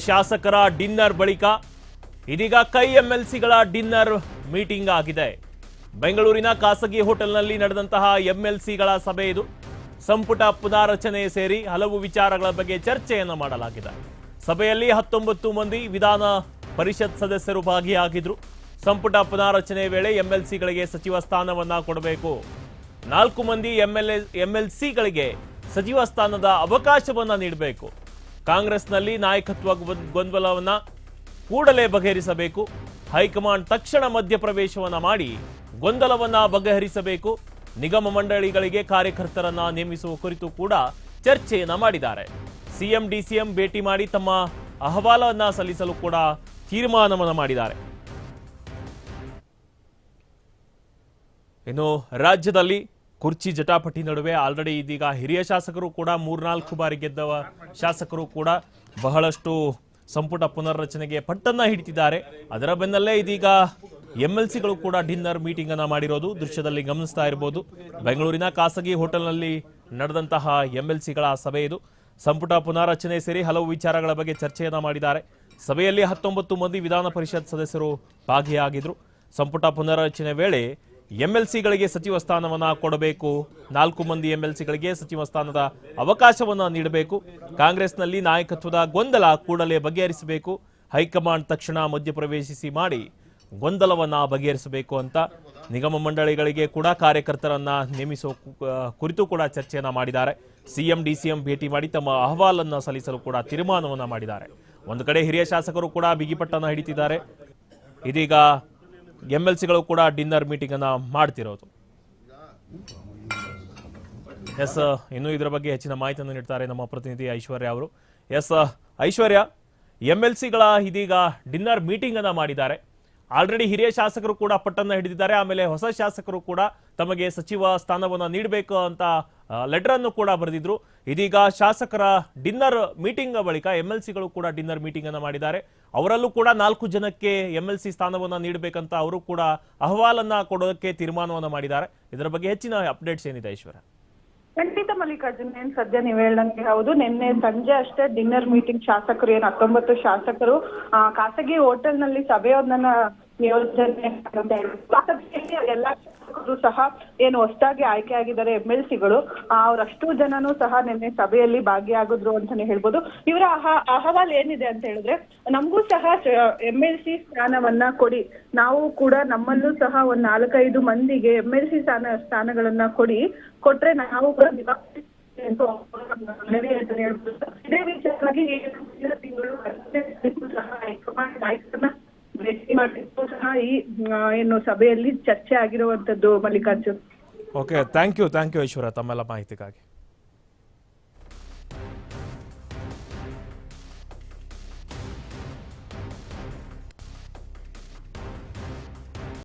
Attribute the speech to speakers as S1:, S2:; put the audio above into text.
S1: ಶಾಸಕರ ಡಿನ್ನರ್ ಬಳಿಕ ಇದೀಗ ಕೈ ಎಂಎಲ್ಸಿಗಳ ಡಿನ್ನರ್ ಮೀಟಿಂಗ್ ಆಗಿದೆ. ಬೆಂಗಳೂರಿನ ಖಾಸಗಿ ಹೋಟೆಲ್ನಲ್ಲಿ ನಡೆದಂತಹ ಎಂಎಲ್ಸಿಗಳ ಸಭೆ ಇದು. ಸಂಪುಟ ಪುನಾರಚನೆ ಸೇರಿ ಹಲವು ವಿಚಾರಗಳ ಬಗ್ಗೆ ಚರ್ಚೆಯನ್ನು ಮಾಡಲಾಗಿದೆ. ಸಭೆಯಲ್ಲಿ 19 ಮಂದಿ ವಿಧಾನ ಪರಿಷತ್ ಸದಸ್ಯರು ಭಾಗಿಯಾಗಿದ್ರು. ಸಂಪುಟ ಪುನಾರಚನೆ ವೇಳೆ ಎಂಎಲ್ಸಿಗಳಿಗೆ ಸಚಿವ ಸ್ಥಾನವನ್ನ ಕೊಡಬೇಕು, 4 ಮಂದಿ ಎಂಎಲ್ಸಿಗಳಿಗೆ ಸಚಿವ ಸ್ಥಾನದ ಅವಕಾಶವನ್ನ ನೀಡಬೇಕು, ಕಾಂಗ್ರೆಸ್ನಲ್ಲಿ ನಾಯಕತ್ವ ಗೊಂದಲವನ್ನ ಕೂಡಲೇ ಬಗೆಹರಿಸಬೇಕು, ಹೈಕಮಾಂಡ್ ತಕ್ಷಣ ಮಧ್ಯಪ್ರವೇಶವನ್ನ ಮಾಡಿ ಗೊಂದಲವನ್ನ ಬಗೆಹರಿಸಬೇಕು, ನಿಗಮ ಮಂಡಳಿಗಳಿಗೆ ಕಾರ್ಯಕರ್ತರನ್ನ ನೇಮಿಸುವ ಕುರಿತು ಕೂಡ ಚರ್ಚೆಯನ್ನ ಮಾಡಿದ್ದಾರೆ. ಸಿಎಂ ಡಿಸಿಎಂ ಭೇಟಿ ಮಾಡಿ ತಮ್ಮ ಅಹವಾಲನ್ನ ಸಲ್ಲಿಸಲು ಕೂಡ ತೀರ್ಮಾನವನ್ನ ಮಾಡಿದ್ದಾರೆ. ಇನ್ನು ರಾಜ್ಯದಲ್ಲಿ ಕುರ್ಚಿ ಜಟಾಪಟಿ ನಡುವೆ ಆಲ್ರೆಡಿ ಇದೀಗ ಹಿರಿಯ ಶಾಸಕರು ಕೂಡ 3-4 ಬಾರಿ ಗೆದ್ದವ ಶಾಸಕರು ಕೂಡ ಬಹಳಷ್ಟು ಸಂಪುಟ ಪುನರ್ರಚನೆಗೆ ಪಟ್ಟನ್ನ ಹಿಡಿತಿದ್ದಾರೆ. ಅದರ ಬೆನ್ನಲ್ಲೇ ಇದೀಗ ಎಂಎಲ್ಸಿಗಳು ಕೂಡ ಡಿನ್ನರ್ ಮೀಟಿಂಗ್ ಅನ್ನ ಮಾಡಿರೋದು ದೃಶ್ಯದಲ್ಲಿ ಗಮನಿಸ್ತಾ ಇರಬಹುದು. ಬೆಂಗಳೂರಿನ ಖಾಸಗಿ ಹೋಟೆಲ್ನಲ್ಲಿ ನಡೆದಂತಹ ಎಂಎಲ್ಸಿಗಳ ಸಭೆ ಇದು. ಸಂಪುಟ ಪುನಾರಚನೆ ಸೇರಿ ಹಲವು ವಿಚಾರಗಳ ಬಗ್ಗೆ ಚರ್ಚೆಯನ್ನ ಮಾಡಿದ್ದಾರೆ. ಸಭೆಯಲ್ಲಿ 19 ಮಂದಿ ವಿಧಾನ ಪರಿಷತ್ ಸದಸ್ಯರು ಭಾಗಿಯಾಗಿದ್ರು. ಸಂಪುಟ ಪುನರ್ರಚನೆ ವೇಳೆ ಎಂಎಲ್ಸಿಗಳಿಗೆ ಸಚಿವ ಸ್ಥಾನವನ್ನ ಕೊಡಬೇಕು, 4 ಮಂದಿ ಎಂಎಲ್ಸಿಗಳಿಗೆ ಸಚಿವ ಸ್ಥಾನದ ಅವಕಾಶವನ್ನ ನೀಡಬೇಕು, ಕಾಂಗ್ರೆಸ್ನಲ್ಲಿ ನಾಯಕತ್ವದ ಗೊಂದಲ ಕೂಡಲೇ ಬಗೆಹರಿಸಬೇಕು, ಹೈಕಮಾಂಡ್ ತಕ್ಷಣ ಮಧ್ಯಪ್ರವೇಶಿಸಿ ಮಾಡಿ ಗೊಂದಲವನ್ನ ಬಗೆಹರಿಸಬೇಕು ಅಂತ ನಿಗಮ ಮಂಡಳಿಗಳಿಗೆ ಕೂಡ ಕಾರ್ಯಕರ್ತರನ್ನ ನೇಮಿಸುವ ಕುರಿತು ಕೂಡ ಚರ್ಚೆಯನ್ನ ಮಾಡಿದ್ದಾರೆ. ಸಿಎಂ ಡಿಸಿಎಂ ಭೇಟಿ ಮಾಡಿ ತಮ್ಮ ಅಹವಾಲನ್ನ ಸಲ್ಲಿಸಲು ಕೂಡ ತೀರ್ಮಾನವನ್ನ ಮಾಡಿದ್ದಾರೆ. ಒಂದು ಕಡೆ ಹಿರಿಯ ಶಾಸಕರು ಕೂಡ ಬಿಗಿಪಟ್ಟನ್ನ ಹಿಡಿತಿದ್ದಾರೆ. ಇದೀಗ ಎಂಎಲ್ಸಿಗಳು ಕೂಡ ಡಿನ್ನರ್ ಮೀಟಿಂಗ್ ಅನ್ನ ಮಾಡ್ತಿರೋದು. ಎಸ್, ಇನ್ನು ಇದರ ಬಗ್ಗೆ ಹೆಚ್ಚಿನ ಮಾಹಿತಿಯನ್ನು ನೀಡ್ತಾರೆ ನಮ್ಮ ಪ್ರತಿನಿಧಿ ಐಶ್ವರ್ಯ ಅವರು. ಎಸ್ ಐಶ್ವರ್ಯ, ಎಂಎಲ್ಸಿಗಳ ಇದೀಗ ಡಿನ್ನರ್ ಮೀಟಿಂಗ್ ಅನ್ನ ಮಾಡಿದ್ದಾರೆ. ಆಲ್ರೆಡಿ ಹಿರಿಯ ಶಾಸಕರು ಕೂಡ ಪಟ್ಟನ್ನ ಹಿಡಿದಿದ್ದಾರೆ. ಆಮೇಲೆ ಹೊಸ ಶಾಸಕರು ಕೂಡ ತಮಗೆ ಸಚಿವ ಸ್ಥಾನವನ್ನ ನೀಡಬೇಕು ಅಂತ ಲೆಟರ್ ಅನ್ನು ಕೂಡ ಬರೆದಿದ್ರು. ಇದೀಗ ಶಾಸಕರ ಡಿನ್ನರ್ ಮೀಟಿಂಗ್ ಬಳಿಕ ಎಂಎಲ್ಸಿಗಳು ಕೂಡ ಡಿನ್ನರ್ ಮೀಟಿಂಗ್ ಅನ್ನ ಮಾಡಿದ್ದಾರೆ. ಅವರಲ್ಲೂ ಕೂಡ 4 ಜನಕ್ಕೆ ಎಂಎಲ್ಸಿ ಸ್ಥಾನವನ್ನ ನೀಡಬೇಕಂತ ಅವರು ಕೂಡ ಅಹವಾಲನ್ನ ಕೊಡೋದಕ್ಕೆ ತೀರ್ಮಾನವನ್ನ ಮಾಡಿದ್ದಾರೆ. ಇದರ ಬಗ್ಗೆ ಹೆಚ್ಚಿನ ಅಪ್ಡೇಟ್ಸ್ ಏನಿದೆ ಐಶ್ವರ್ಯ?
S2: ಖಂಡಿತ ಮಲ್ಲಿಕಾರ್ಜುನ್, ಏನ್ ಸದ್ಯ ನೀವ್ ಹೇಳ್ದಂಗೆ ಹೌದು. ನಿನ್ನೆ ಸಂಜೆ ಅಷ್ಟೇ ಡಿನ್ನರ್ ಮೀಟಿಂಗ್ ಶಾಸಕರು 19 ಶಾಸಕರು ಖಾಸಗಿ ಹೋಟೆಲ್ ನಲ್ಲಿ ಸಭೆಯೊಂದನ್ನ ನಿಯೋಜನೆ ಎಲ್ಲಾ ಶಾಸಕರು ಸಹ ಏನು ಹೊಸದಾಗಿ ಆಯ್ಕೆ ಆಗಿದ್ದಾರೆ ಎಂಎಲ್ಸಿಗಳು, ಅವರಷ್ಟು ಜನನು ಸಹ ನಿನ್ನೆ ಸಭೆಯಲ್ಲಿ ಭಾಗಿಯಾಗಿದ್ರು ಅಂತಾನೆ ಹೇಳ್ಬೋದು. ಇವರ ಅಹವಾಲ್ ಏನಿದೆ ಅಂತ ಹೇಳಿದ್ರೆ, ನಮಗೂ ಸಹ ಎಂಎಲ್ಸಿ ಸ್ಥಾನವನ್ನ ಕೊಡಿ, ನಾವು ಕೂಡ ನಮ್ಮಲ್ಲೂ ಸಹ ಒಂದ್ 4-5 ಮಂದಿಗೆ ಎಂಎಲ್ಸಿ ಸ್ಥಾನಗಳನ್ನ ಕೊಟ್ರೆ ನಾವು ಕೂಡ ಇದೇ ವಿಚಾರವಾಗಿ ತಿಂಗಳು ಸಹ ಹೈಕಮಾಂಡ್ ನಾಯಕರನ್ನ ಭೇಟಿ ಮಾಡಿದ್ದು ಸಹ ಈ ಏನು ಸಭೆಯಲ್ಲಿ ಚರ್ಚೆ ಆಗಿರುವಂತದ್ದು ಮಲ್ಲಿಕಾರ್ಜುನ್.
S1: ಓಕೆ, ಥ್ಯಾಂಕ್ ಯು ಐಶ್ವರ್ಯ ತಮ್ಮೆಲ್ಲ ಮಾಹಿತಿಗಾಗಿ.